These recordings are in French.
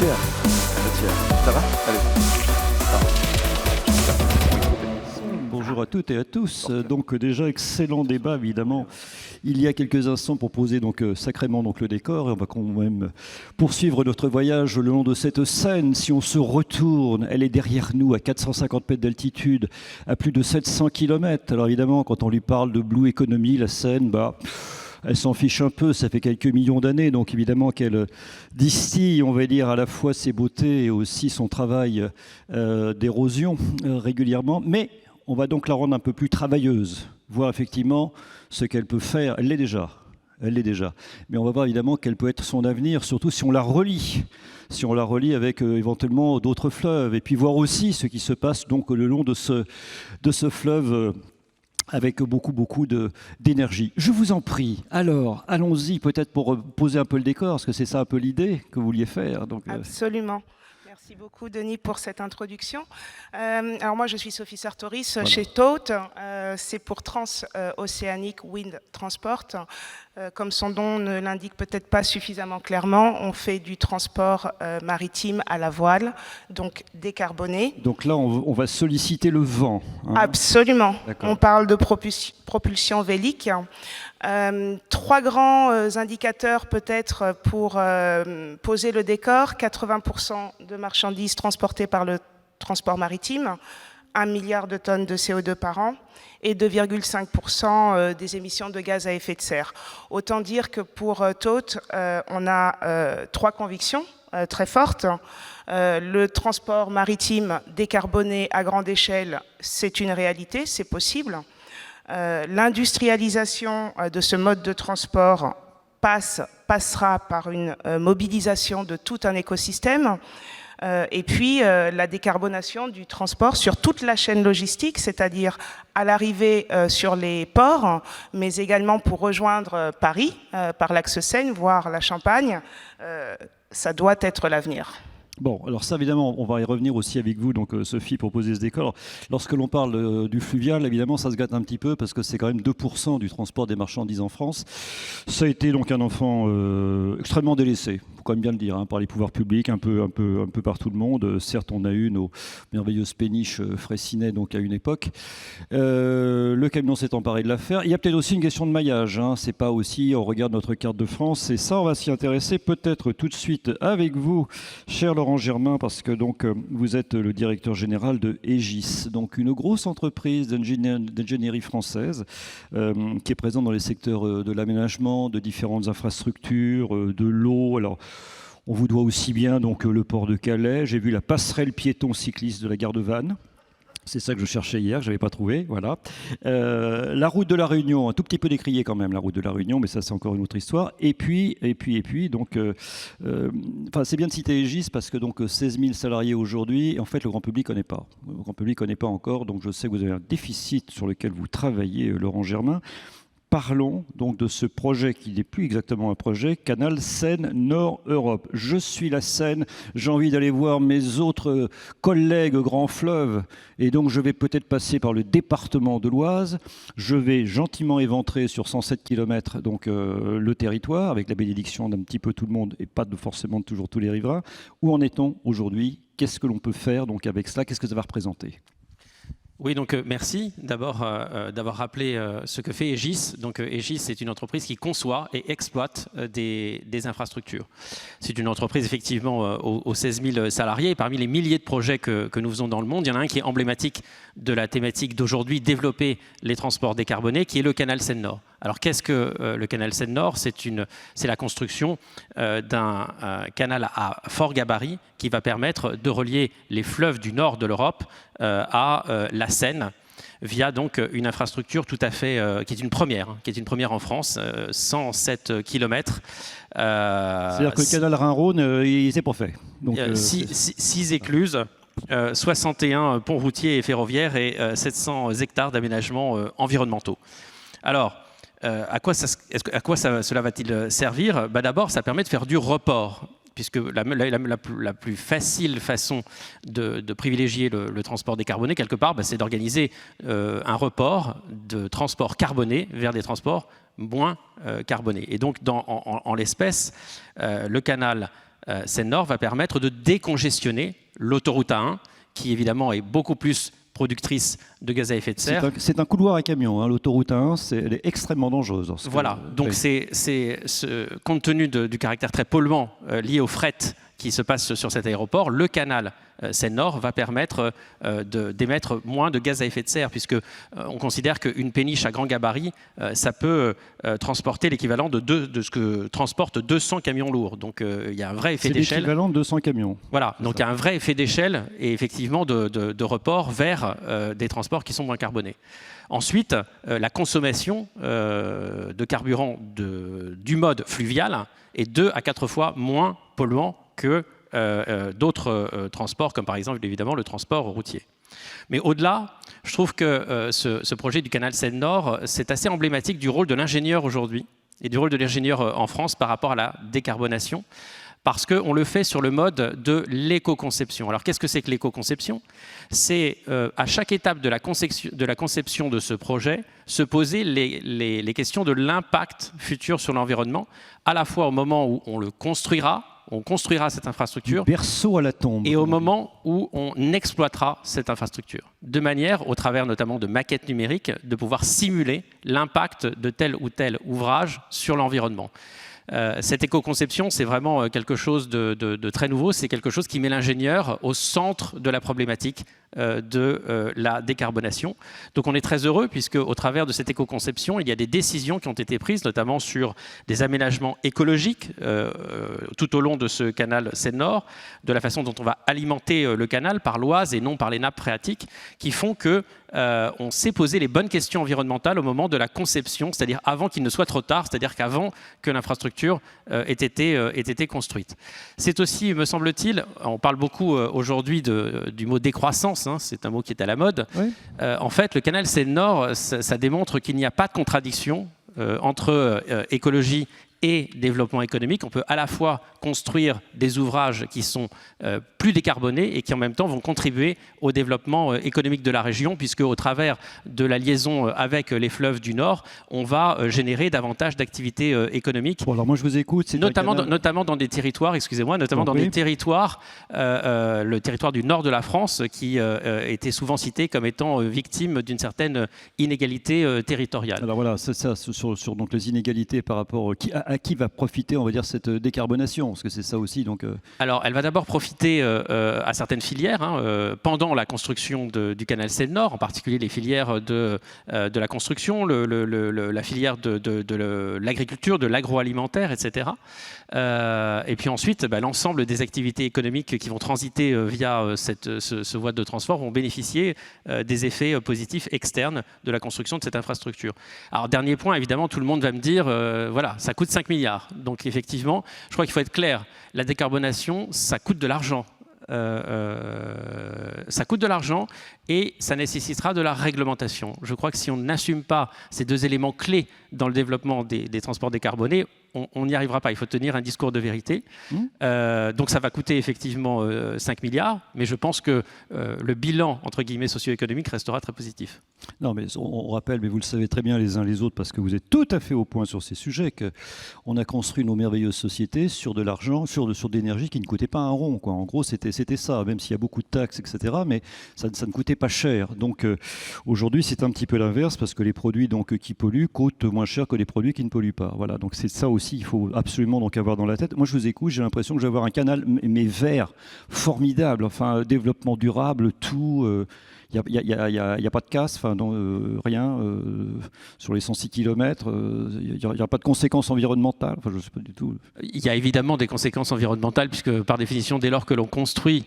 tiers. Ça va? Allez. Bonjour à toutes et à tous. Donc déjà, excellent débat, évidemment. Il y a quelques instants pour poser sacrément le décor. Et on va quand même poursuivre notre voyage le long de cette Seine. Si on se retourne, elle est derrière nous à 450 mètres d'altitude, à plus de 700 km. Alors évidemment, quand on lui parle de Blue Economy, la Seine, elle s'en fiche un peu, ça fait quelques millions d'années, donc évidemment qu'elle distille, on va dire, à la fois ses beautés et aussi son travail d'érosion régulièrement. Mais on va donc la rendre un peu plus travailleuse, voir effectivement ce qu'elle peut faire. Elle l'est déjà. Mais on va voir évidemment quel peut être son avenir, surtout si on la relie. Si on la relie avec éventuellement d'autres fleuves. Et puis voir aussi ce qui se passe donc le long de ce fleuve avec beaucoup d'énergie. Je vous en prie. Alors, allons-y peut-être pour poser un peu le décor, parce que c'est ça un peu l'idée que vous vouliez faire. Donc, absolument. Merci beaucoup, Denis, pour cette introduction. Alors moi, je suis Sophie Sartoris chez TOTE. C'est pour Trans-Oceanic Wind Transport. Comme son nom ne l'indique peut-être pas suffisamment clairement, on fait du transport maritime à la voile, donc décarboné. Donc là, on va solliciter le vent. Hein. Absolument. On parle de propulsion vélique. 3 grands indicateurs peut-être pour poser le décor. 80% de marchandises transportées par le transport maritime, 1 milliard de tonnes de CO2 par an et 2,5% des émissions de gaz à effet de serre. Autant dire que pour TOTE, on a 3 convictions très fortes. Le transport maritime décarboné à grande échelle, c'est une réalité, c'est possible. L'industrialisation de ce mode de transport passera par une mobilisation de tout un écosystème. Et puis la décarbonation du transport sur toute la chaîne logistique, c'est-à-dire à l'arrivée sur les ports, mais également pour rejoindre Paris par l'axe Seine, voire la Champagne, ça doit être l'avenir. Bon, alors ça, évidemment, on va y revenir aussi avec vous, donc Sophie, pour poser ce décor. Lorsque l'on parle du fluvial, évidemment, ça se gâte un petit peu parce que c'est quand même 2% du transport des marchandises en France. Ça a été donc un enfant extrêmement délaissé, faut quand même bien le dire, hein, par les pouvoirs publics, un peu par tout le monde. Certes, on a eu nos merveilleuses péniches Fraissinet, donc à une époque. Le camion s'est emparé de l'affaire. Il y a peut-être aussi une question de maillage. Hein. C'est pas aussi, on regarde notre carte de France, et ça, on va s'y intéresser peut-être tout de suite avec vous, cher Laurent Germain, parce que donc vous êtes le directeur général de Aegis, donc une grosse entreprise d'ingénierie française qui est présente dans les secteurs de l'aménagement, de différentes infrastructures, de l'eau. Alors, on vous doit aussi bien donc le port de Calais. J'ai vu la passerelle piéton cycliste de la gare de Vannes. C'est ça que je cherchais hier, je n'avais pas trouvé, voilà. La route de la Réunion, un tout petit peu décriée quand même, la route de la Réunion, mais ça c'est encore une autre histoire. Et puis, donc, c'est bien de citer Aegis parce que donc 16 000 salariés aujourd'hui, en fait le grand public ne connaît pas. Le grand public ne connaît pas encore, donc je sais que vous avez un déficit sur lequel vous travaillez, Laurent Germain. Parlons donc de ce projet qui n'est plus exactement un projet, Canal Seine Nord Europe. Je suis la Seine, j'ai envie d'aller voir mes autres collègues grands fleuves et donc je vais peut-être passer par le département de l'Oise. Je vais gentiment éventrer sur 107 km donc, le territoire avec la bénédiction d'un petit peu tout le monde et pas forcément toujours tous les riverains. Où en est-on aujourd'hui? Qu'est-ce que l'on peut faire donc, avec cela? Qu'est-ce que ça va représenter? Oui, donc merci d'abord d'avoir rappelé ce que fait Aegis. Donc Aegis, c'est une entreprise qui conçoit et exploite des infrastructures. C'est une entreprise effectivement aux 16 000 salariés. Et parmi les milliers de projets que nous faisons dans le monde, il y en a un qui est emblématique de la thématique d'aujourd'hui, développer les transports décarbonés, qui est le canal Seine-Nord. Alors qu'est-ce que le canal Seine-Nord? C'est la construction d'un canal à fort gabarit qui va permettre de relier les fleuves du nord de l'Europe à la Seine via donc une infrastructure tout à fait qui est une première en France, 107 km. C'est-à-dire que le canal Rhin-Rhône, il s'est pas fait. 6 écluses. 61 ponts routiers et ferroviaires et 700 hectares d'aménagements environnementaux. Alors, à quoi cela va-t-il servir? D'abord, ça permet de faire du report, puisque la plus facile façon de privilégier le transport décarboné, quelque part, c'est d'organiser un report de transport carboné vers des transports moins carbonés. Et donc, en l'espèce, le canal Seine-Nord va permettre de décongestionner l'autoroute A1, qui évidemment est beaucoup plus productrice de gaz à effet de serre. C'est un couloir à camion, hein. L'autoroute A1, elle est extrêmement dangereuse. Voilà, donc compte tenu du caractère très polluant lié au fret qui se passe sur cet aéroport, le canal Seine-Nord va permettre d'émettre moins de gaz à effet de serre, puisque on considère qu'une péniche à grand gabarit, ça peut transporter l'équivalent de ce que transportent 200 camions lourds. Donc il y a un vrai effet d'échelle. C'est l'équivalent de 200 camions. Voilà, donc il y a un vrai effet d'échelle et effectivement de report vers des transports qui sont moins carbonés. Ensuite, la consommation de carburant du mode fluvial est 2 à 4 fois moins polluant que d'autres transports, comme par exemple évidemment le transport routier. Mais au-delà, je trouve que ce projet du canal Seine-Nord, c'est assez emblématique du rôle de l'ingénieur aujourd'hui et du rôle de l'ingénieur en France par rapport à la décarbonation, parce qu'on le fait sur le mode de l'éco-conception. Alors qu'est-ce que c'est que l'éco-conception? C'est à chaque étape de la conception de ce projet, se poser les questions de l'impact futur sur l'environnement, à la fois au moment où on construira cette infrastructure, du berceau à la tombe, et au moment où on exploitera cette infrastructure, de manière, au travers notamment de maquettes numériques, de pouvoir simuler l'impact de tel ou tel ouvrage sur l'environnement. Cette éco-conception, c'est vraiment quelque chose de très nouveau, c'est quelque chose qui met l'ingénieur au centre de la problématique de la décarbonation. Donc on est très heureux puisque au travers de cette éco-conception, il y a des décisions qui ont été prises, notamment sur des aménagements écologiques tout au long de ce canal Seine-Nord, de la façon dont on va alimenter le canal par l'Oise et non par les nappes phréatiques, qui font que on s'est posé les bonnes questions environnementales au moment de la conception, c'est-à-dire avant qu'il ne soit trop tard, c'est-à-dire qu'avant que l'infrastructure ait été construite. C'est aussi, me semble-t-il, on parle beaucoup aujourd'hui du mot décroissance, hein, c'est un mot qui est à la mode. Oui. En fait, le canal Seine-Nord, ça démontre qu'il n'y a pas de contradiction entre écologie et développement économique. On peut à la fois construire des ouvrages qui sont plus décarbonés et qui en même temps vont contribuer au développement économique de la région, puisque au travers de la liaison avec les fleuves du Nord, on va générer davantage d'activités économiques. Bon, alors moi je vous écoute. Notamment dans des territoires, excusez-moi, notamment dans des territoires, le territoire du nord de la France qui était souvent cité comme étant victime d'une certaine inégalité territoriale. Alors voilà, sur donc les inégalités par rapport à qui va profiter, on va dire, cette décarbonation, parce que c'est ça aussi. Donc, Alors, elle va d'abord profiter à certaines filières, hein, pendant la construction du canal Seine-Nord, en particulier les filières de la construction, la filière de l'agriculture, de l'agroalimentaire, etc. Et puis ensuite, l'ensemble des activités économiques qui vont transiter via ce voie de transport vont bénéficier des effets positifs externes de la construction de cette infrastructure. Alors, dernier point, évidemment, tout le monde va me dire, voilà, ça coûte 5 milliards. Donc, effectivement, je crois qu'il faut être clair. La décarbonation, ça coûte de l'argent. Ça coûte de l'argent et ça nécessitera de la réglementation. Je crois que si on n'assume pas ces deux éléments clés dans le développement des transports décarbonés, on n'y arrivera pas. Il faut tenir un discours de vérité. Donc ça va coûter effectivement 5 milliards, mais je pense que le bilan, entre guillemets, socio-économique restera très positif. Non, mais on rappelle, mais vous le savez très bien les uns les autres, parce que vous êtes tout à fait au point sur ces sujets, qu'on a construit nos merveilleuses sociétés sur de l'argent, sur de l'énergie qui ne coûtait pas un rond, quoi. En gros, c'était ça, même s'il y a beaucoup de taxes, etc., mais ça ne coûtait pas cher. Donc aujourd'hui, c'est un petit peu l'inverse, parce que les produits qui polluent coûtent moins cher que les produits qui ne polluent pas. Voilà, donc c'est ça aussi, il faut absolument donc avoir dans la tête. Moi, je vous écoute, j'ai l'impression que je vais avoir un canal, mais vert, formidable, enfin, développement durable, tout... Il n'y a pas de casse, rien. Sur les 106 km, il n'y a pas de conséquences environnementales. Enfin, je ne sais pas du tout. Il y a évidemment des conséquences environnementales, puisque par définition, dès lors que l'on construit,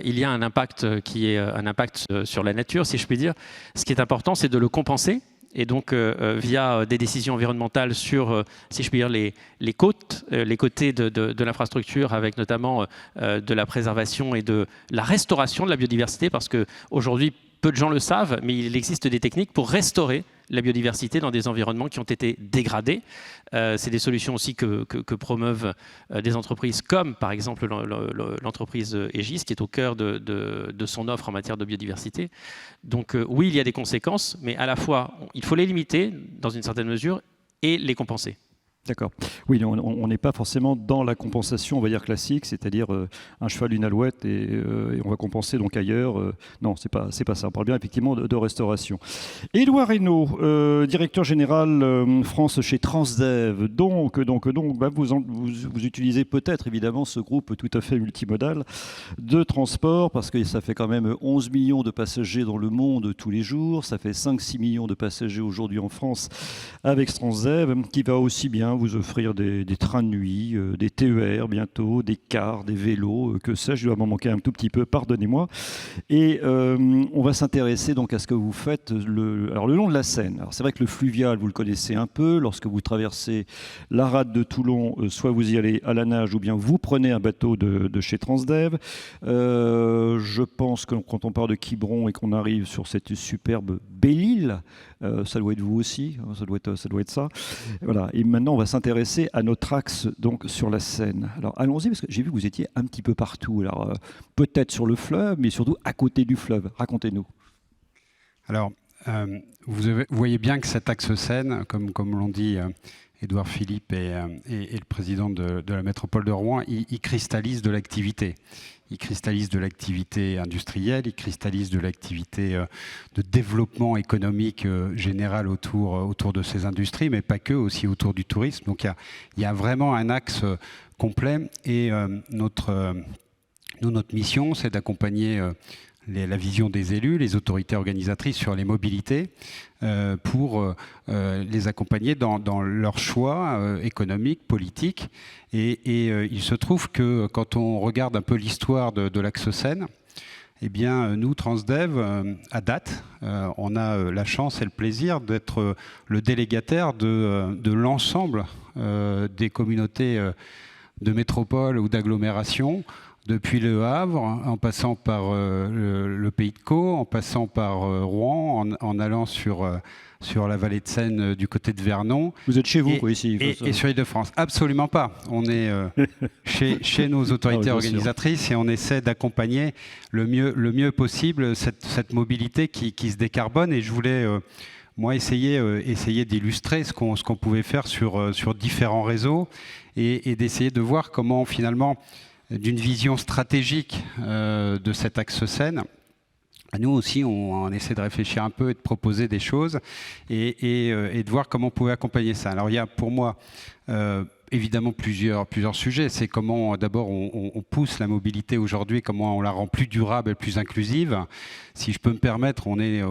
il y a un impact qui est un impact sur la nature, si je puis dire. Ce qui est important, c'est de le compenser. Et donc, via des décisions environnementales sur, si je puis dire, les côtes, les côtés de l'infrastructure, avec notamment de la préservation et de la restauration de la biodiversité, parce qu'aujourd'hui, peu de gens le savent, mais il existe des techniques pour restaurer la biodiversité dans des environnements qui ont été dégradés. C'est des solutions aussi que promeuvent des entreprises comme, par exemple, l'entreprise Aegis, qui est au cœur de son offre en matière de biodiversité. Donc oui, il y a des conséquences, mais à la fois, il faut les limiter dans une certaine mesure et les compenser. D'accord. Oui, on n'est pas forcément dans la compensation, on va dire classique, c'est-à-dire un cheval, une alouette, et on va compenser donc ailleurs. Non, c'est pas ça. On parle bien effectivement de restauration. Édouard Reynaud, directeur général France chez Transdev. Donc, vous utilisez peut-être évidemment ce groupe tout à fait multimodal de transport, parce que ça fait quand même 11 millions de passagers dans le monde tous les jours. Ça fait 5-6 millions de passagers aujourd'hui en France avec Transdev, qui va aussi bien vous offrir des trains de nuit, des TER bientôt, des cars, des vélos, que sais-je, il dois m'en manquer un tout petit peu, pardonnez-moi. Et on va s'intéresser donc à ce que vous faites le long de la Seine. Alors c'est vrai que le fluvial, vous le connaissez un peu, lorsque vous traversez la rade de Toulon, soit vous y allez à la nage ou bien vous prenez un bateau de chez Transdev. Je pense que quand on part de Quiberon et qu'on arrive sur cette superbe Belle-Île, ça doit être vous aussi, ça doit être ça. Voilà. Et maintenant, on va s'intéresser à notre axe donc sur la Seine. Alors allons-y, parce que j'ai vu que vous étiez un petit peu partout. Alors peut-être sur le fleuve, mais surtout à côté du fleuve. Racontez-nous. Alors, vous voyez bien que cet axe Seine, comme l'ont dit Édouard Philippe et le président de la métropole de Rouen, il cristallise de l'activité. Il cristallise de l'activité industrielle, il cristallise de l'activité de développement économique général autour de ces industries, mais pas que, aussi autour du tourisme. Donc il y a vraiment un axe complet. Et notre mission, c'est d'accompagner la vision des élus, les autorités organisatrices sur les mobilités, pour les accompagner dans leurs choix économiques, politiques. Et il se trouve que quand on regarde un peu l'histoire de l'axe Seine, eh bien, nous, Transdev, à date, on a la chance et le plaisir d'être le délégataire de l'ensemble des communautés de métropole ou d'agglomération, depuis Le Havre, en passant par le Pays de Caux, en passant par Rouen, en allant sur la vallée de Seine du côté de Vernon. Vous êtes chez vous, quoi, ici. Et sur l'Île-de-France. Absolument pas. On est chez nos autorités organisatrices et on essaie d'accompagner le mieux possible cette mobilité qui se décarbone. Et je voulais... moi, essayer d'illustrer ce qu'on pouvait faire sur différents réseaux et d'essayer de voir comment, finalement, d'une vision stratégique de cet axe Seine, nous aussi, on essaie de réfléchir un peu et de proposer des choses et de voir comment on pouvait accompagner ça. Alors, il y a pour moi... évidemment plusieurs sujets. C'est comment d'abord on pousse la mobilité aujourd'hui, comment on la rend plus durable et plus inclusive. Si je peux me permettre, on est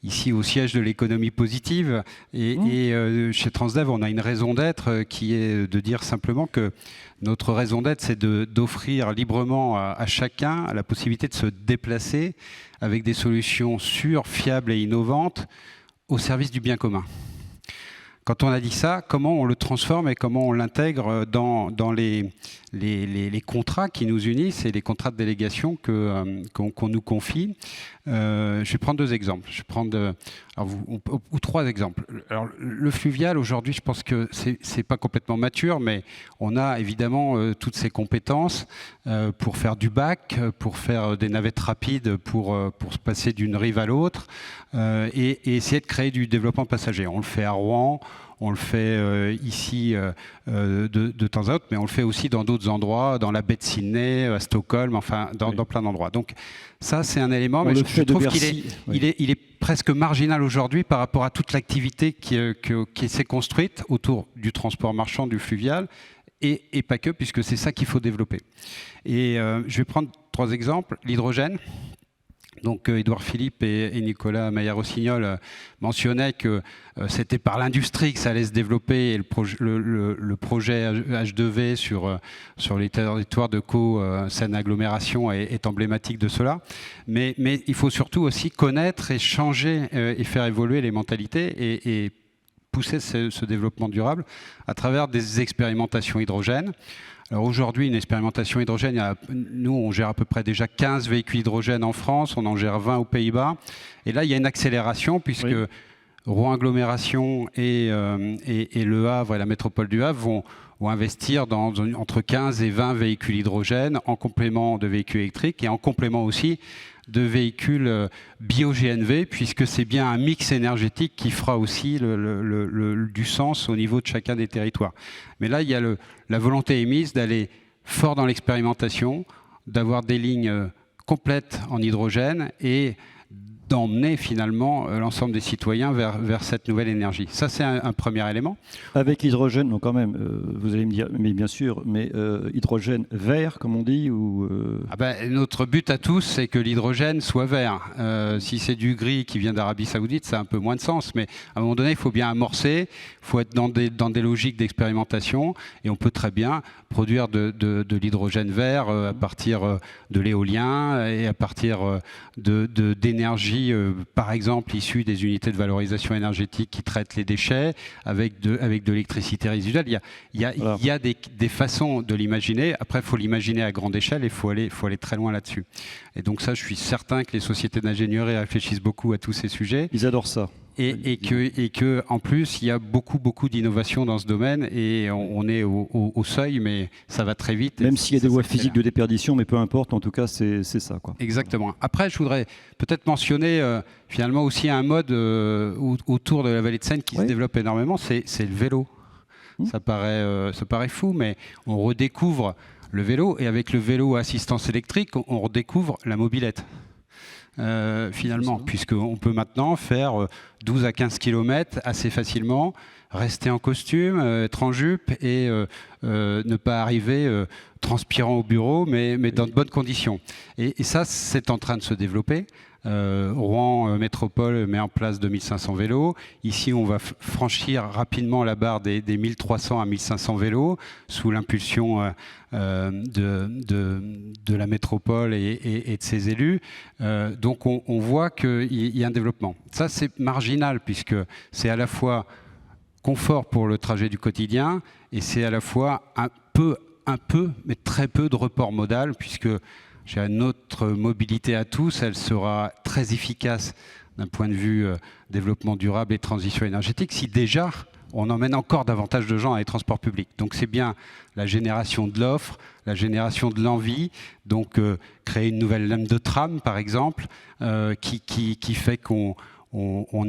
ici au siège de l'économie positive et chez Transdev, on a une raison d'être qui est de dire simplement que notre raison d'être, c'est d'offrir librement à chacun la possibilité de se déplacer avec des solutions sûres, fiables et innovantes au service du bien commun. Quand on a dit ça, comment on le transforme et comment on l'intègre dans les contrats qui nous unissent et les contrats de délégation qu'on nous confie. Je vais prendre deux exemples. Je vais prendre ou trois exemples. Alors, le fluvial, aujourd'hui, je pense que c'est pas complètement mature, mais on a évidemment toutes ces compétences pour faire du bac, pour faire des navettes rapides, pour se passer d'une rive à l'autre et essayer de créer du développement passager. On le fait à Rouen, on le fait ici de temps à autre, mais on le fait aussi dans d'autres endroits, dans la baie de Sydney, à Stockholm, enfin dans plein d'endroits. Donc ça, c'est un élément, mais je trouve qu'il est presque marginal aujourd'hui par rapport à toute l'activité qui s'est construite autour du transport marchand, du fluvial, et pas que, puisque c'est ça qu'il faut développer. Et je vais prendre trois exemples. L'hydrogène. Donc Édouard Philippe et Nicolas Maillard-Rossignol mentionnaient que c'était par l'industrie que ça allait se développer et le projet H2V sur les territoires de Caux, Seine Agglomération est emblématique de cela. Mais il faut surtout aussi connaître et changer et faire évoluer les mentalités et pousser ce développement durable à travers des expérimentations hydrogène. Alors aujourd'hui, une expérimentation hydrogène, nous on gère à peu près déjà 15 véhicules hydrogène en France, on en gère 20 aux Pays-Bas. Et là, il y a une accélération puisque Rouen Agglomération et Le Havre et la métropole du Havre ou investir dans entre 15 et 20 véhicules hydrogène en complément de véhicules électriques et en complément aussi de véhicules bio-GNV, puisque c'est bien un mix énergétique qui fera aussi du sens au niveau de chacun des territoires. Mais là, il y a la volonté émise d'aller fort dans l'expérimentation, d'avoir des lignes complètes en hydrogène et d'emmener finalement l'ensemble des citoyens vers cette nouvelle énergie. Ça, c'est un premier élément. Avec l'hydrogène, donc quand même, vous allez me dire, mais bien sûr, mais hydrogène vert, comme on dit ou notre but à tous, c'est que l'hydrogène soit vert. Si c'est du gris qui vient d'Arabie Saoudite, ça a un peu moins de sens. Mais à un moment donné, il faut bien amorcer, il faut être dans des logiques d'expérimentation. Et on peut très bien produire de l'hydrogène vert à partir de l'éolien et à partir d'énergie, par exemple, issue des unités de valorisation énergétique qui traitent les déchets avec de l'électricité résiduelle. Il y a des façons de l'imaginer. Après, il faut l'imaginer à grande échelle et il faut aller très loin là-dessus. Et donc ça, je suis certain que les sociétés d'ingénierie réfléchissent beaucoup à tous ces sujets. Ils adorent ça. Et que en plus, il y a beaucoup d'innovation dans ce domaine et on est au seuil, mais ça va très vite. Même s'il y a des lois physiques de déperdition, mais peu importe, en tout cas, c'est ça, quoi. Exactement. Après, je voudrais peut-être mentionner finalement aussi un mode autour de la vallée de Seine qui se développe énormément, c'est le vélo. Ça paraît fou, mais on redécouvre le vélo et avec le vélo à assistance électrique, on redécouvre la mobilette. Finalement, puisqu'on peut maintenant faire 12 à 15 km assez facilement, rester en costume, être en jupe et ne pas arriver transpirant au bureau, mais dans de bonnes conditions. Et ça, c'est en train de se développer. Rouen Métropole met en place 2500 vélos. Ici, on va franchir rapidement la barre des 1300 à 1500 vélos sous l'impulsion de la métropole et de ses élus. Donc, on voit qu'il y a un développement. Ça, c'est marginal puisque c'est à la fois confort pour le trajet du quotidien et c'est à la fois un peu, mais très peu de report modal puisque notre mobilité à tous, elle sera très efficace d'un point de vue développement durable et transition énergétique si déjà on emmène encore davantage de gens à les transports publics. Donc c'est bien la génération de l'offre, la génération de l'envie, donc créer une nouvelle lame de tram par exemple, qui fait qu'on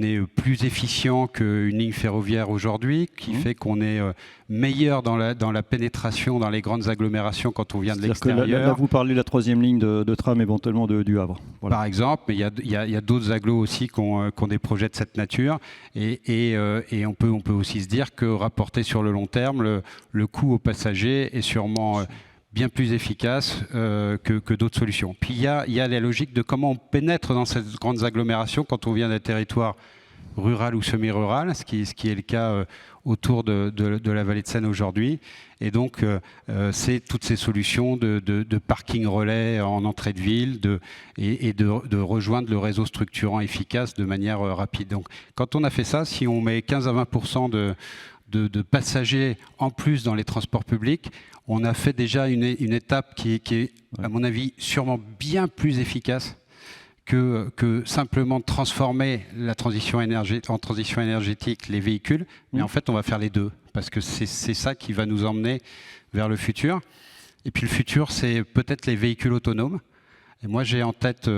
est plus efficient qu'une ligne ferroviaire aujourd'hui, qui fait qu'on est meilleur dans la pénétration dans les grandes agglomérations quand on vient de l'extérieur. Là, vous parlez de la troisième ligne de tram éventuellement du Havre. Voilà. Par exemple, mais il y a d'autres agglos aussi qui ont des projets de cette nature. Et on peut aussi se dire que rapporté sur le long terme, le coût aux passagers est sûrement bien plus efficace que d'autres solutions. Puis il y a la logique de comment on pénètre dans ces grandes agglomérations quand on vient d'un territoire rural ou semi-rural, ce qui est le cas autour de la vallée de Seine aujourd'hui. Et donc, c'est toutes ces solutions de parking relais en entrée de ville et de rejoindre le réseau structurant efficace de manière rapide. Donc, quand on a fait ça, si on met 15 à 20% de passagers en plus dans les transports publics, on a fait déjà une étape qui est, à mon avis, sûrement bien plus efficace que simplement transformer en transition énergétique les véhicules. Mais en fait, on va faire les deux, parce que c'est ça qui va nous emmener vers le futur. Et puis le futur, c'est peut-être les véhicules autonomes. Et moi, j'ai en tête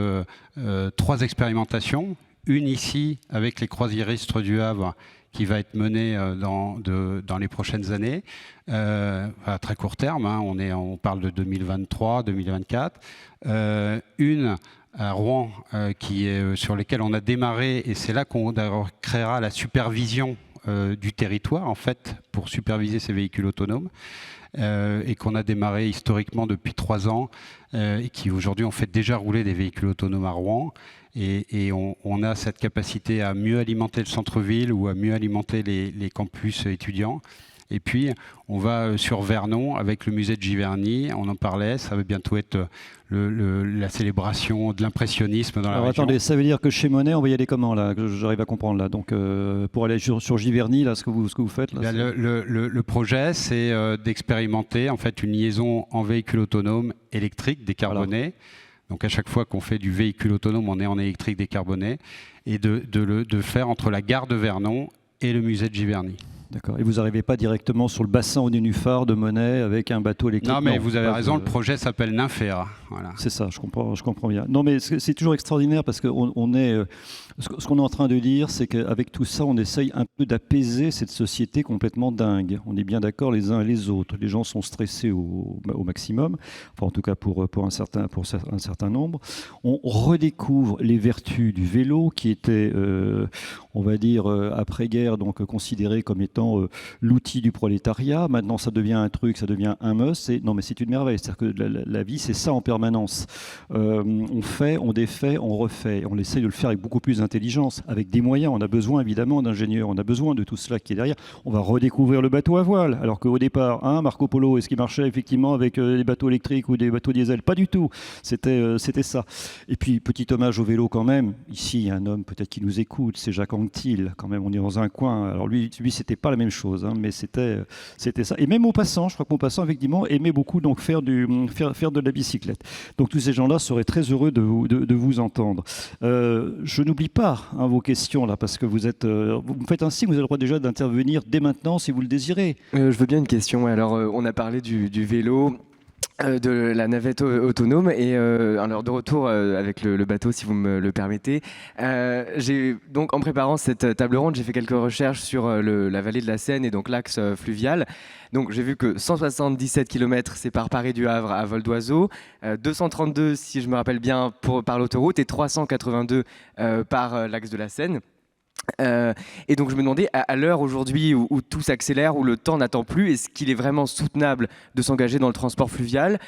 3 expérimentations. Une ici, avec les croisiéristes du Havre, qui va être menée dans les prochaines années, à très court terme, hein, on parle de 2023, 2024. Une à Rouen, sur lesquelles on a démarré, et c'est là qu'on créera la supervision du territoire, en fait, pour superviser ces véhicules autonomes, et qu'on a démarré historiquement depuis 3 ans, et qui aujourd'hui ont fait déjà rouler des véhicules autonomes à Rouen. Et on a cette capacité à mieux alimenter le centre-ville ou à mieux alimenter les campus étudiants. Et puis, on va sur Vernon avec le musée de Giverny. On en parlait, ça va bientôt être la célébration de l'impressionnisme dans la région. Attendez, ça veut dire que chez Monet, on va y aller comment, là, que j'arrive à comprendre, là. Donc, pour aller sur Giverny, là, ce que vous faites là, le projet, c'est d'expérimenter en fait une liaison en véhicule autonome électrique décarboné. Voilà. Donc à chaque fois qu'on fait du véhicule autonome, on est en électrique décarboné, et de le faire entre la gare de Vernon et le musée de Giverny. D'accord. Et vous n'arrivez pas directement sur le bassin au nénuphar de Monet avec un bateau électrique? Non, mais vous avez raison, le projet s'appelle Nymphéa. Voilà. C'est ça, je comprends bien. Non, mais c'est toujours extraordinaire parce que ce qu'on est en train de dire, c'est qu'avec tout ça, on essaye un peu d'apaiser cette société complètement dingue. On est bien d'accord les uns et les autres. Les gens sont stressés au maximum, enfin, en tout cas pour un certain nombre. On redécouvre les vertus du vélo qui étaient, on va dire, après-guerre, donc considéré comme étant l'outil du prolétariat. Maintenant, ça devient un truc, ça devient un must. Non, mais c'est une merveille. C'est-à-dire que la vie, c'est ça en permanence. On fait, on défait, on refait. On essaye de le faire avec beaucoup plus d'intelligence, avec des moyens. On a besoin, évidemment, d'ingénieurs. On a besoin de tout cela qui est derrière. On va redécouvrir le bateau à voile. Alors qu'au départ, Marco Polo, est-ce qu'il marchait effectivement avec des bateaux électriques ou des bateaux diesel? Pas du tout. C'était ça. Et puis, petit hommage au vélo quand même. Ici, il y a un homme peut-être qui nous écoute. C'est Jacques Anquetil. Quand même, on est dans un coin. Alors lui c'était pas la même chose, mais c'était ça. Et même Maupassant, je crois que Maupassant, effectivement, aimait beaucoup donc faire de la bicyclette. Donc tous ces gens-là seraient très heureux de vous entendre. Je n'oublie pas vos questions, là, parce que vous me faites un signe, vous avez le droit déjà d'intervenir dès maintenant, si vous le désirez. Je veux bien une question. Alors, on a parlé du vélo, de la navette autonome et alors de retour avec le bateau, si vous me le permettez. J'ai donc, en préparant cette table ronde, j'ai fait quelques recherches sur la vallée de la Seine et donc l'axe fluvial. Donc j'ai vu que 177 km séparent Paris du Havre à vol d'oiseau, 232 si je me rappelle bien par l'autoroute et 382 par l'axe de la Seine. Et donc je me demandais, à l'heure aujourd'hui où tout s'accélère, où le temps n'attend plus, est-ce qu'il est vraiment soutenable de s'engager dans le transport fluvial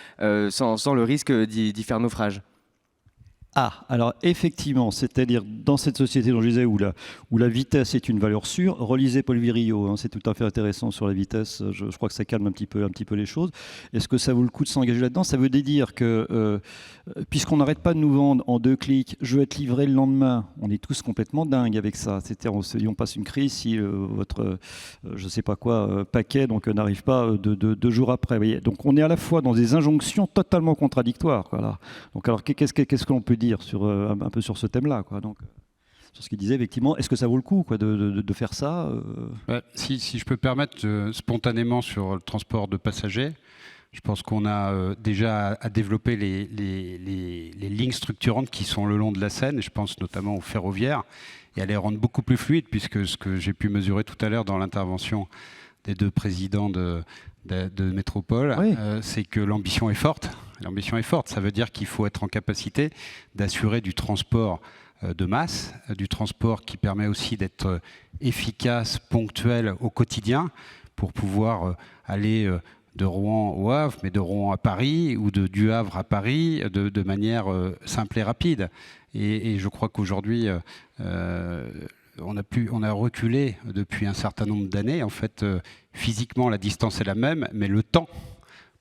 sans le risque d'y faire naufrage ? Alors effectivement, c'est-à-dire dans cette société dont je disais où la vitesse est une valeur sûre, relisez Paul Virilio, c'est tout à fait intéressant sur la vitesse, je crois que ça calme un petit peu les choses. Est-ce que ça vaut le coup de s'engager là-dedans? Ça veut dire que, puisqu'on n'arrête pas de nous vendre en 2 clics, je vais être livré le lendemain, on est tous complètement dingues avec ça. C'est-à-dire on se dit on passe une crise si votre, je sais pas quoi, paquet n'arrive pas 2 jours après. Vous voyez, donc on est à la fois dans des injonctions totalement contradictoires. Voilà. Donc alors qu'est-ce que l'on peut dire un peu sur ce thème-là, quoi. Donc, sur ce qu'il disait, effectivement, est-ce que ça vaut le coup, quoi, de faire ça si je peux permettre, spontanément sur le transport de passagers, je pense qu'on a déjà à développer les lignes structurantes qui sont le long de la Seine, et je pense notamment aux ferroviaires, et à les rendre beaucoup plus fluides, puisque ce que j'ai pu mesurer tout à l'heure dans l'intervention des 2 présidents de métropole, oui. C'est que l'ambition est forte. L'ambition est forte, ça veut dire qu'il faut être en capacité d'assurer du transport de masse, du transport qui permet aussi d'être efficace, ponctuel au quotidien, pour pouvoir aller de Rouen au Havre, mais de Rouen à Paris, ou du Havre à Paris, de manière simple et rapide. Et je crois qu'aujourd'hui, on a reculé depuis un certain nombre d'années. En fait, physiquement, la distance est la même, mais le temps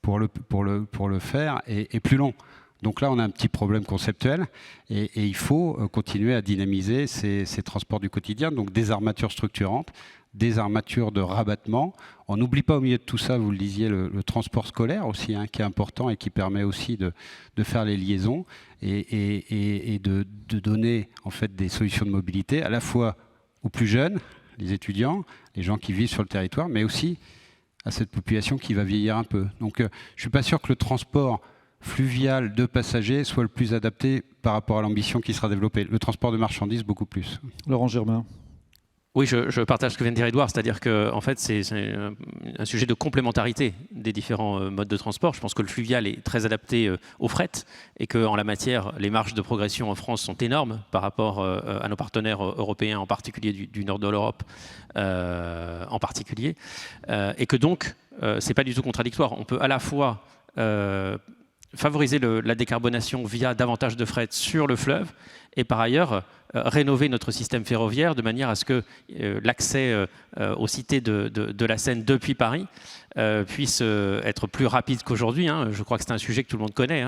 pour le faire est plus long. Donc là, on a un petit problème conceptuel et il faut continuer à dynamiser ces transports du quotidien. Donc des armatures structurantes, des armatures de rabattement. On n'oublie pas au milieu de tout ça, vous le disiez, le transport scolaire aussi, qui est important et qui permet aussi de faire les liaisons et de donner en fait des solutions de mobilité à la fois aux plus jeunes, les étudiants, les gens qui vivent sur le territoire, mais aussi à cette population qui va vieillir un peu. Donc je ne suis pas sûr que le transport fluvial de passagers soit le plus adapté par rapport à l'ambition qui sera développée. Le transport de marchandises, beaucoup plus. Laurent Germain. Oui, je partage ce que vient de dire Édouard, c'est-à-dire que en fait, c'est un sujet de complémentarité des différents modes de transport. Je pense que le fluvial est très adapté au fret et qu'en la matière, les marges de progression en France sont énormes par rapport à nos partenaires européens, en particulier du nord de l'Europe, en particulier, et que donc, c'est pas du tout contradictoire. On peut à la fois favoriser la décarbonation via davantage de fret sur le fleuve et par ailleurs rénover notre système ferroviaire de manière à ce que l'accès aux cités de la Seine depuis Paris puisse être plus rapide qu'aujourd'hui. Je crois que c'est un sujet que tout le monde connaît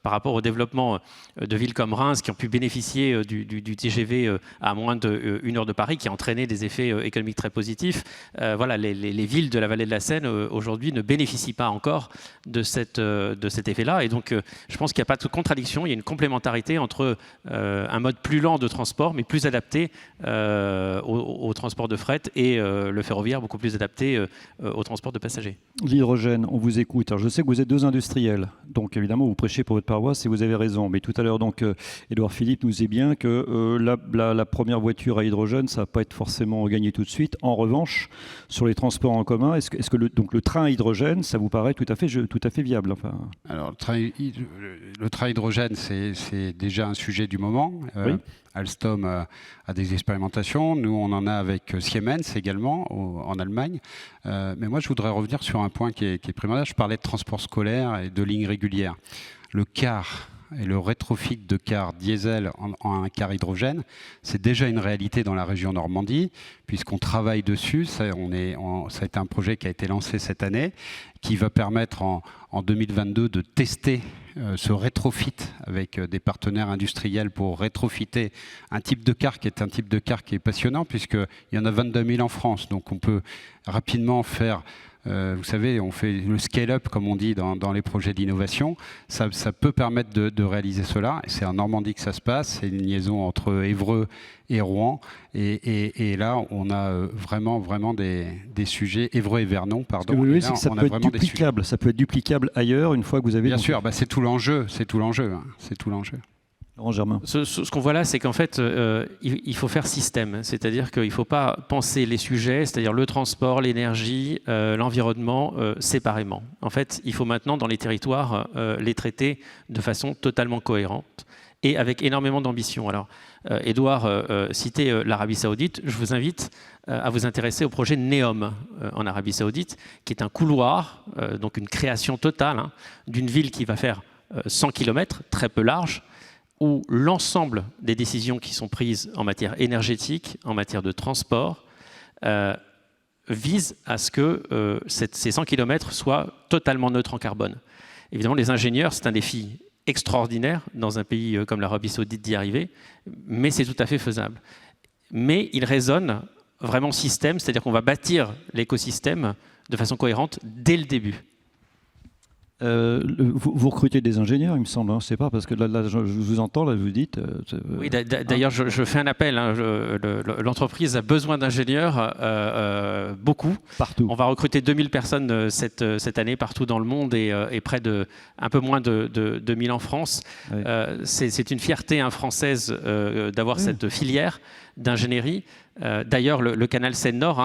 par rapport au développement de villes comme Reims qui ont pu bénéficier du TGV à moins d'1 heure de Paris, qui a entraîné des effets économiques très positifs. Voilà, les villes de la vallée de la Seine aujourd'hui ne bénéficient pas encore de cet effet-là. Et donc, je pense qu'il n'y a pas de contradiction, il y a une complémentarité entre un mode plus lent de transport, mais plus adapté au transport de fret, et le ferroviaire beaucoup plus adapté au transport de passagers. L'hydrogène, on vous écoute. Alors, je sais que vous êtes deux industriels, donc évidemment vous prêchez pour votre paroisse et vous avez raison. Mais tout à l'heure, donc Édouard Philippe nous disait bien que la première voiture à hydrogène, ça va pas être forcément gagné tout de suite. En revanche, sur les transports en commun, est-ce que le train à hydrogène, ça vous paraît tout à fait viable, enfin. Alors, le train hydrogène, c'est déjà un sujet du moment. Oui. Alstom a des expérimentations. Nous, on en a avec Siemens également, en Allemagne. Mais moi, je voudrais revenir sur un point qui est primordial. Je parlais de transport scolaire et de lignes régulières. Le car et le rétrofit de cars diesel en un car hydrogène, c'est déjà une réalité dans la région Normandie, puisqu'on travaille dessus. Ça a été un projet qui a été lancé cette année, qui va permettre en 2022 de tester ce rétrofit avec des partenaires industriels pour rétrofiter un type de car qui est passionnant, puisqu'il y en a 22 000 en France. Donc on peut rapidement faire... vous savez, on fait le scale-up, comme on dit dans les projets d'innovation. Ça peut permettre de réaliser cela. C'est en Normandie que ça se passe. C'est une liaison entre Évreux et Rouen. Et là, on a vraiment des sujets. Évreux et Vernon, pardon. Oui, là, ça peut être duplicable. Ça peut être duplicable ailleurs une fois que vous avez... Bien sûr, c'est tout l'enjeu. C'est tout l'enjeu. Germain. Ce qu'on voit là, c'est qu'en fait, il faut faire système. C'est-à-dire qu'il ne faut pas penser les sujets, c'est-à-dire le transport, l'énergie, l'environnement, séparément. En fait, il faut maintenant, dans les territoires, les traiter de façon totalement cohérente et avec énormément d'ambition. Alors, Édouard citait l'Arabie Saoudite. Je vous invite à vous intéresser au projet NEOM en Arabie Saoudite, qui est un couloir, donc une création totale d'une ville qui va faire 100 km, très peu large, où l'ensemble des décisions qui sont prises en matière énergétique, en matière de transport, visent à ce que ces 100 km soient totalement neutres en carbone. Évidemment, les ingénieurs, c'est un défi extraordinaire dans un pays comme l'Arabie Saoudite d'y arriver, mais c'est tout à fait faisable. Mais il résonne vraiment système, c'est-à-dire qu'on va bâtir l'écosystème de façon cohérente dès le début. Vous recrutez des ingénieurs, il me semble, c'est pas parce que là je vous entends, là vous dites. Oui, d'ailleurs, je fais un appel. L'entreprise a besoin d'ingénieurs, beaucoup. Partout. On va recruter 2000 personnes cette année partout dans le monde et près de un peu moins de 2000 en France. Oui. C'est une fierté française d'avoir cette filière d'ingénierie. D'ailleurs, le canal Seine-Nord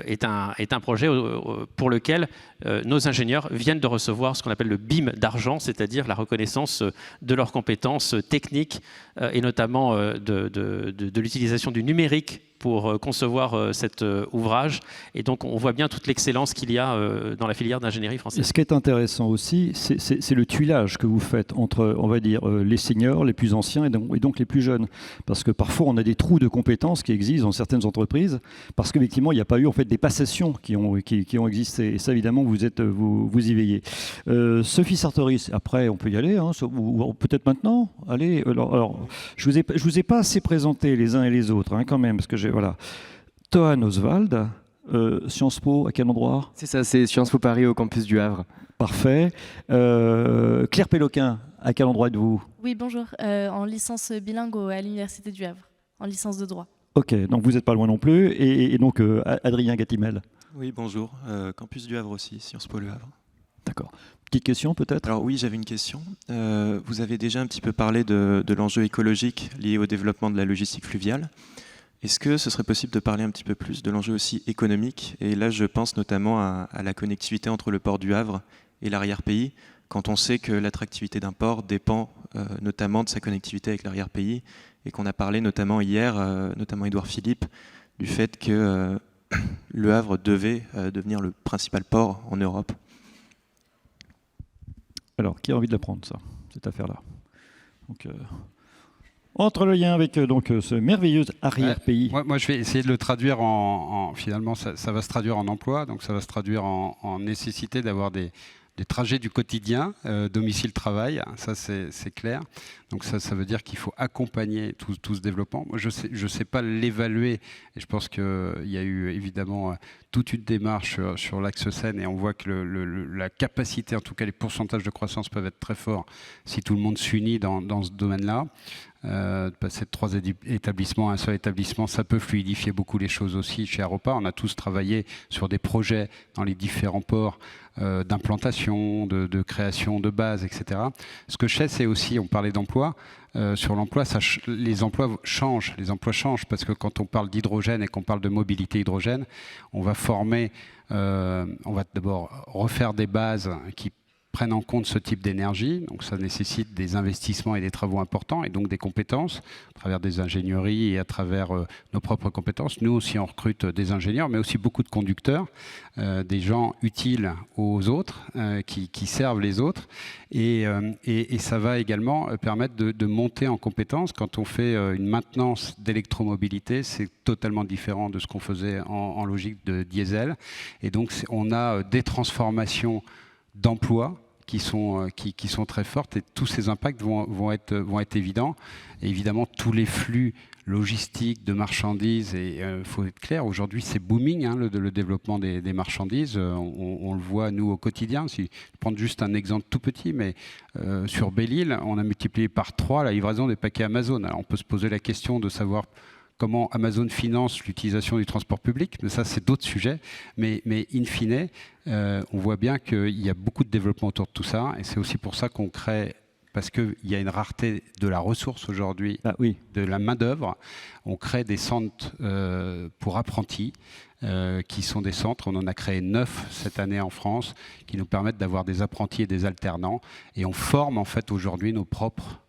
est un projet pour lequel nos ingénieurs viennent de recevoir ce qu'on appelle le BIM d'argent, c'est-à-dire la reconnaissance de leurs compétences techniques et notamment de l'utilisation du numérique pour concevoir cet ouvrage. Et donc, on voit bien toute l'excellence qu'il y a dans la filière d'ingénierie française. Et ce qui est intéressant aussi, c'est le tuilage que vous faites entre, on va dire, les seniors, les plus anciens et donc les plus jeunes. Parce que parfois, on a des trous de compétences qui existent dans certaines entreprises, parce qu'effectivement, il n'y a pas eu en fait, des passations qui ont existé. Et ça, évidemment, vous y veillez. Sophie Sartoris, après, on peut y aller, ou peut-être maintenant. Allez, alors, je vous ai pas assez présenté les uns et les autres, quand même, parce que voilà. Tohan Oswald, Sciences Po, à quel endroit? C'est ça, c'est Sciences Po Paris au campus du Havre. Parfait. Claire Péloquin, à quel endroit êtes-vous? Oui, bonjour. En licence bilingue à l'Université du Havre, en licence de droit. Ok, donc vous n'êtes pas loin non plus. Et donc, Adrien Gatimel. Oui, bonjour. Campus du Havre aussi, Sciences Po Le Havre. D'accord. Petite question peut-être? Alors oui, j'avais une question. Vous avez déjà un petit peu parlé de l'enjeu écologique lié au développement de la logistique fluviale. Est-ce que ce serait possible de parler un petit peu plus de l'enjeu aussi économique? Et là, je pense notamment à la connectivité entre le port du Havre et l'arrière-pays, quand on sait que l'attractivité d'un port dépend notamment de sa connectivité avec l'arrière-pays, et qu'on a parlé notamment hier, notamment Édouard Philippe, du fait que le Havre devait devenir le principal port en Europe. Alors, qui a envie de la prendre, ça, cette affaire-là? Donc, entre le lien avec ce merveilleux arrière-pays. Moi, je vais essayer de le traduire finalement, ça va se traduire en emploi, donc ça va se traduire en nécessité d'avoir des trajets du quotidien, domicile-travail, ça c'est clair. Donc ça veut dire qu'il faut accompagner tout ce développement. Moi, je sais pas l'évaluer, et je pense qu'il y a eu évidemment toute une démarche sur l'axe Seine, et on voit que la capacité, en tout cas les pourcentages de croissance peuvent être très forts si tout le monde s'unit dans ce domaine-là. passer de 3 établissements à un seul établissement, ça peut fluidifier beaucoup les choses aussi chez Aropa. On a tous travaillé sur des projets dans les différents ports d'implantation, de création de bases, etc. Ce que je sais, c'est aussi, on parlait d'emploi, sur l'emploi, les emplois changent parce que quand on parle d'hydrogène et qu'on parle de mobilité hydrogène, on va former, on va d'abord refaire des bases qui prennent en compte ce type d'énergie. Donc ça nécessite des investissements et des travaux importants et donc des compétences à travers des ingénieries et à travers nos propres compétences. Nous aussi, on recrute des ingénieurs, mais aussi beaucoup de conducteurs, des gens utiles aux autres, qui servent les autres. Et ça va également permettre de monter en compétences. Quand on fait une maintenance d'électromobilité, c'est totalement différent de ce qu'on faisait en logique de diesel. Et donc, on a des transformations d'emplois qui sont très fortes et tous ces impacts vont être évidents. Et évidemment, tous les flux logistiques de marchandises, et il faut être clair, aujourd'hui c'est booming, hein, le développement des marchandises, on le voit nous au quotidien. Si je prends juste un exemple tout petit, mais sur Belle-Île, on a multiplié par 3 la livraison des paquets Amazon. Alors on peut se poser la question de savoir comment Amazon finance l'utilisation du transport public, mais ça c'est d'autres sujets. Mais in fine, on voit bien qu'il y a beaucoup de développement autour de tout ça, et c'est aussi pour ça qu'on crée, parce qu'il y a une rareté de la ressource aujourd'hui, de la main-d'œuvre, on crée des centres pour apprentis, qui sont des centres, on en a créé 9 cette année en France, qui nous permettent d'avoir des apprentis et des alternants, et on forme en fait aujourd'hui nos propres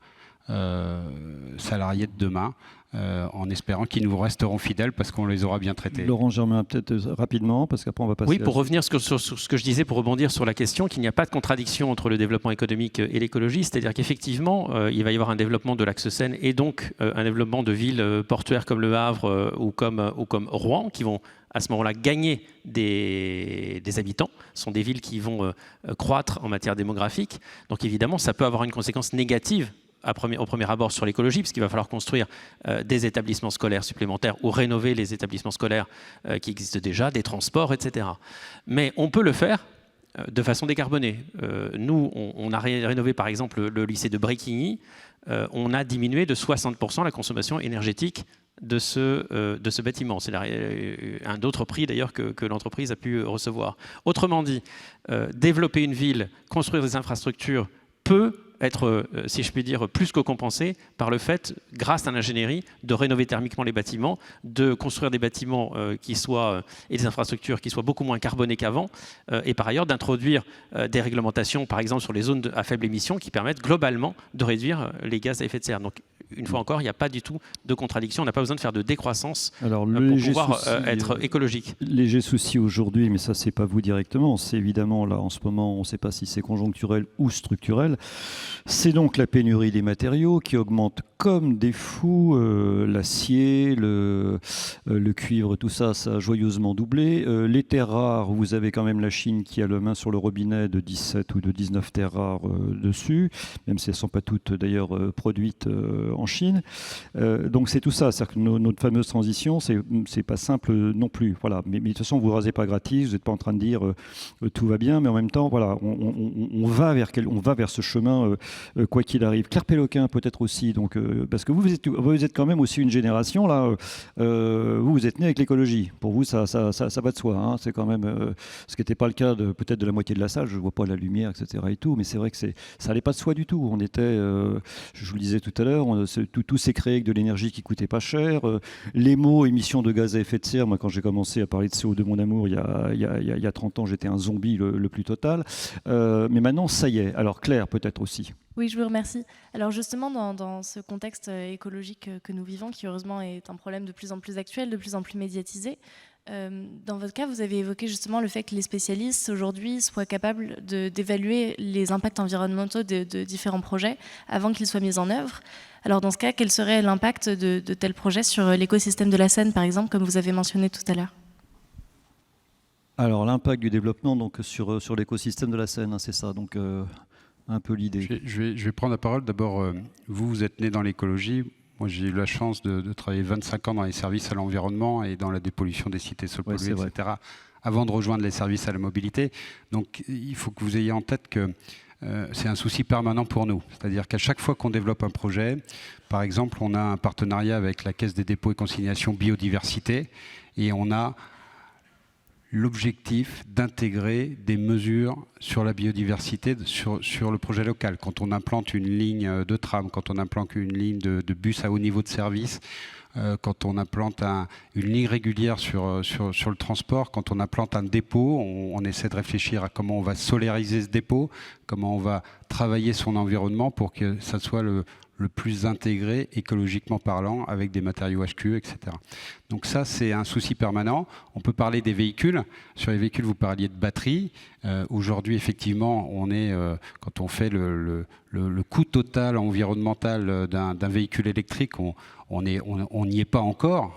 salariés de demain, en espérant qu'ils nous resteront fidèles parce qu'on les aura bien traités. Laurent Germain, peut-être rapidement, parce qu'après on va passer... Oui, pour revenir sur ce que je disais, pour rebondir sur la question, qu'il n'y a pas de contradiction entre le développement économique et l'écologie, c'est-à-dire qu'effectivement, il va y avoir un développement de l'axe Seine et donc un développement de villes portuaires comme Le Havre ou comme Rouen, qui vont à ce moment-là gagner des habitants. Ce sont des villes qui vont croître en matière démographique. Donc évidemment, ça peut avoir une conséquence négative au premier abord sur l'écologie, parce qu'il va falloir construire des établissements scolaires supplémentaires ou rénover les établissements scolaires qui existent déjà, des transports, etc. Mais on peut le faire de façon décarbonée. Nous, on a rénové par exemple le lycée de Bréquigny, on a diminué de 60% la consommation énergétique de ce bâtiment. C'est un autre prix d'ailleurs que l'entreprise a pu recevoir. Autrement dit, développer une ville, construire des infrastructures peut être, si je puis dire, plus que compensé par le fait, grâce à l'ingénierie, de rénover thermiquement les bâtiments, de construire des bâtiments et des infrastructures qui soient beaucoup moins carbonés qu'avant, et par ailleurs d'introduire des réglementations, par exemple sur les zones à faible émission, qui permettent globalement de réduire les gaz à effet de serre. Donc, une fois encore, il n'y a pas du tout de contradiction. On n'a pas besoin de faire de décroissance pour pouvoir être écologique. Léger souci aujourd'hui, mais ça, c'est pas vous directement. C'est évidemment, là, en ce moment, on ne sait pas si c'est conjoncturel ou structurel. C'est donc la pénurie des matériaux qui augmente comme des fous. L'acier, le cuivre, tout ça, ça a joyeusement doublé. Les terres rares, vous avez quand même la Chine qui a la main sur le robinet de 17 ou de 19 terres rares dessus, même si elles ne sont pas toutes d'ailleurs produites en Chine. Donc c'est tout ça, c'est-à-dire que notre fameuse transition, c'est pas simple non plus. Voilà. Mais de toute façon, vous ne rasez pas gratis, vous n'êtes pas en train de dire tout va bien, mais en même temps, voilà, on va vers ce chemin quoi qu'il arrive. Claire Péloquin peut-être aussi, donc, parce que vous êtes quand même aussi une génération, là, vous êtes né avec l'écologie. Pour vous, ça va de soi. Hein. C'est quand même ce qui n'était pas le cas peut-être de la moitié de la salle, je ne vois pas la lumière, etc. Et tout, mais c'est vrai que ça n'allait pas de soi du tout. On était, je vous le disais tout à l'heure, tout s'est créé avec de l'énergie qui coûtait pas cher. Les mots émissions de gaz à effet de serre, moi quand j'ai commencé à parler de CO2 mon amour il y a 30 ans, j'étais un zombie le plus total. Mais maintenant, ça y est. Alors Claire, peut-être aussi. Oui, je vous remercie. Alors justement, dans ce contexte écologique que nous vivons, qui heureusement est un problème de plus en plus actuel, de plus en plus médiatisé, dans votre cas, vous avez évoqué justement le fait que les spécialistes aujourd'hui soient capables d'évaluer les impacts environnementaux de différents projets avant qu'ils soient mis en œuvre. Alors dans ce cas, quel serait l'impact de tels projets sur l'écosystème de la Seine, par exemple, comme vous avez mentionné tout à l'heure ? Alors l'impact du développement donc, sur l'écosystème de la Seine, hein, c'est ça, donc un peu l'idée. Je vais prendre la parole. D'abord, vous êtes né dans l'écologie. Moi, j'ai eu la chance de travailler 25 ans dans les services à l'environnement et dans la dépollution des cités sol-polluées, etc., avant de rejoindre les services à la mobilité. Donc, il faut que vous ayez en tête que c'est un souci permanent pour nous. C'est-à-dire qu'à chaque fois qu'on développe un projet, par exemple, on a un partenariat avec la Caisse des dépôts et consignations biodiversité et on a l'objectif d'intégrer des mesures sur la biodiversité sur le projet local. Quand on implante une ligne de tram, quand on implante une ligne de bus à haut niveau de service, quand on implante une ligne régulière sur le transport, quand on implante un dépôt, on essaie de réfléchir à comment on va solariser ce dépôt, comment on va travailler son environnement pour que ça soit le plus intégré écologiquement parlant avec des matériaux HQE, etc. Donc ça, c'est un souci permanent. On peut parler des véhicules. Sur les véhicules, vous parliez de batterie. Aujourd'hui, effectivement, quand on fait le coût total environnemental d'un véhicule électrique, on n'y est pas encore,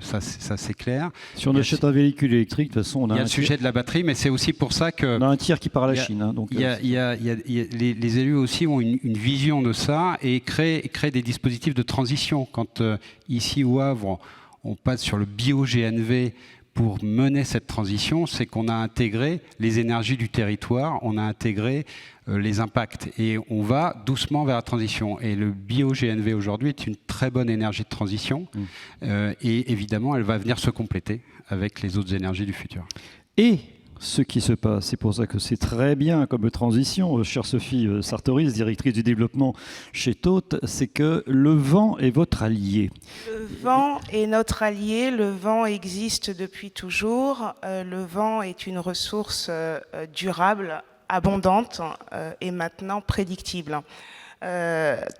ça c'est clair. Si on achète un véhicule électrique, de toute façon, on a il y a le sujet de la batterie, mais c'est aussi pour ça que... On a un tiers qui part à la Chine. Hein, donc les élus aussi ont une vision de ça et créent des dispositifs de transition. Quand ici au Havre, on passe sur le bio-GNV pour mener cette transition, c'est qu'on a intégré les énergies du territoire, on a intégré les impacts et on va doucement vers la transition. Et le bio-GNV aujourd'hui est une très bonne énergie de transition et évidemment elle va venir se compléter avec les autres énergies du futur. Et ce qui se passe, c'est pour ça que c'est très bien comme transition, chère Sophie Sartoris, directrice du développement chez Todt, c'est que le vent est votre allié. Le vent est notre allié, le vent existe depuis toujours, le vent est une ressource durable, abondante et maintenant prédictible.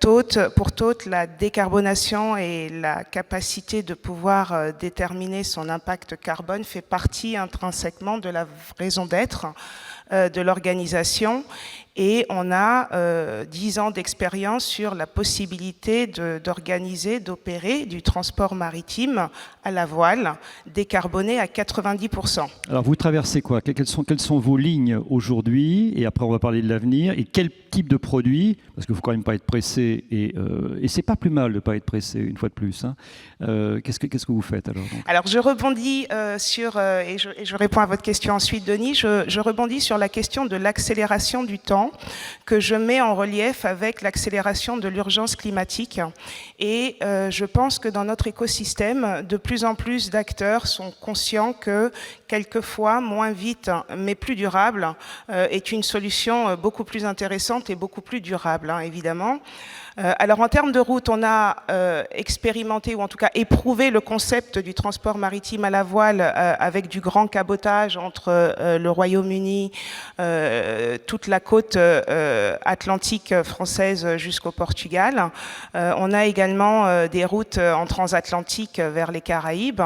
Pour Todt, la décarbonation et la capacité de pouvoir déterminer son impact carbone fait partie intrinsèquement de la raison d'être de l'organisation. Et on a 10 ans d'expérience sur la possibilité d'organiser, d'opérer du transport maritime à la voile, décarboné à 90%. Alors vous traversez quoi? Quelles sont vos lignes aujourd'hui? Et après on va parler de l'avenir. Et quel type de produit? Parce qu'il ne faut quand même pas être pressé. Et c'est pas plus mal de ne pas être pressé, une fois de plus. Hein. Qu'est-ce que vous faites alors? Alors je rebondis et je réponds à votre question ensuite, Denis. Je rebondis sur la question de l'accélération du temps que je mets en relief avec l'accélération de l'urgence climatique. Et je pense que dans notre écosystème, de plus en plus d'acteurs sont conscients que quelquefois, moins vite mais plus durable est une solution beaucoup plus intéressante et beaucoup plus durable, hein, évidemment. Alors en termes de route, on a expérimenté ou en tout cas éprouvé le concept du transport maritime à la voile avec du grand cabotage entre le Royaume-Uni, toute la côte atlantique française jusqu'au Portugal. On a également des routes en transatlantique vers les Caraïbes.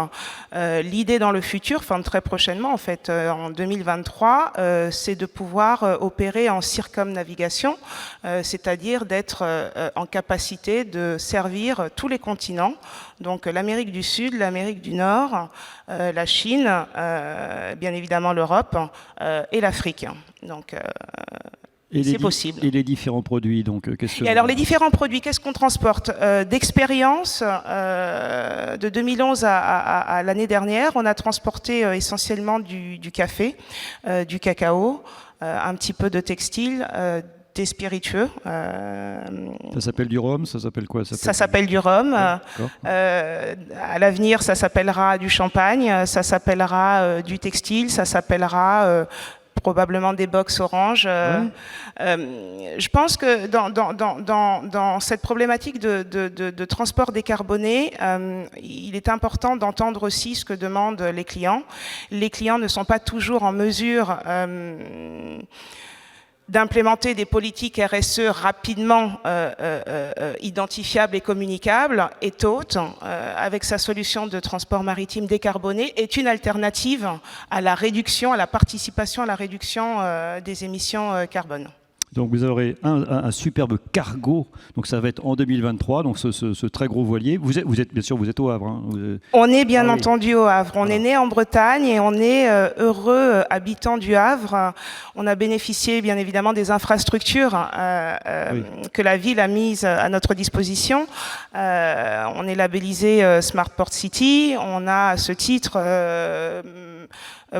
L'idée dans le futur, enfin très prochainement en fait, en 2023, c'est de pouvoir opérer en circumnavigation, c'est-à-dire d'être en capacité de servir tous les continents, donc l'Amérique du Sud, l'Amérique du Nord, la Chine, bien évidemment l'Europe et l'Afrique. Donc c'est possible. Et les différents produits, donc et alors les différents produits, qu'est-ce qu'on transporte? D'expérience, de 2011 à l'année dernière, on a transporté essentiellement du café, du cacao, un petit peu de textile, des spiritueux. Ça s'appelle du rhum, ça s'appelle quoi? Ça s'appelle du rhum. À l'avenir, ça s'appellera du champagne, ça s'appellera du textile, ça s'appellera probablement des box orange. Je pense que dans cette problématique de transport décarboné, il est important d'entendre aussi ce que demandent les clients. Les clients ne sont pas toujours en mesure d'implémenter des politiques RSE rapidement identifiables et communicables, et Todt, avec sa solution de transport maritime décarboné, est une alternative à la réduction, à la participation à la réduction des émissions carbone. Donc vous aurez un superbe cargo, donc ça va être en 2023, donc ce très gros voilier. Vous êtes bien sûr, vous êtes au Havre. Hein, on est bien entendu au Havre. On est né en Bretagne et on est heureux habitants du Havre. On a bénéficié bien évidemment des infrastructures que la ville a mises à notre disposition. On est labellisé Smart Port City. On a à ce titre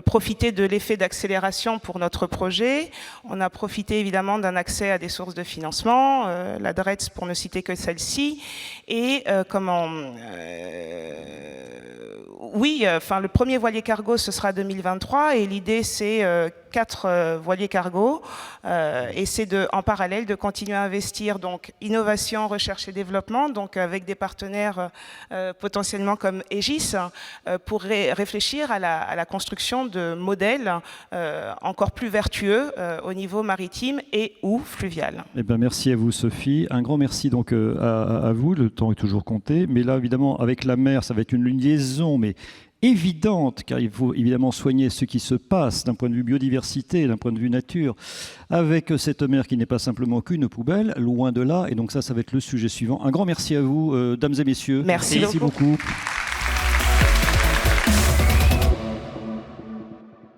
profité de l'effet d'accélération pour notre projet. On a profité évidemment d'un accès à des sources de financement, la DRETS pour ne citer que celle-ci, et le premier voilier cargo ce sera 2023 et l'idée c'est 4 voiliers cargo et c'est en parallèle de continuer à investir donc innovation, recherche et développement, donc avec des partenaires potentiellement comme Aegis pour réfléchir à la construction de modèles encore plus vertueux au niveau maritime et ou fluvial. Eh bien, merci à vous Sophie, un grand merci donc à vous, le temps est toujours compté, mais là évidemment avec la mer ça va être une liaison mais évidente, car il faut évidemment soigner ce qui se passe d'un point de vue biodiversité, d'un point de vue nature, avec cette mer qui n'est pas simplement qu'une poubelle, loin de là, et donc ça va être le sujet suivant. Un grand merci à vous, dames et messieurs. Merci beaucoup.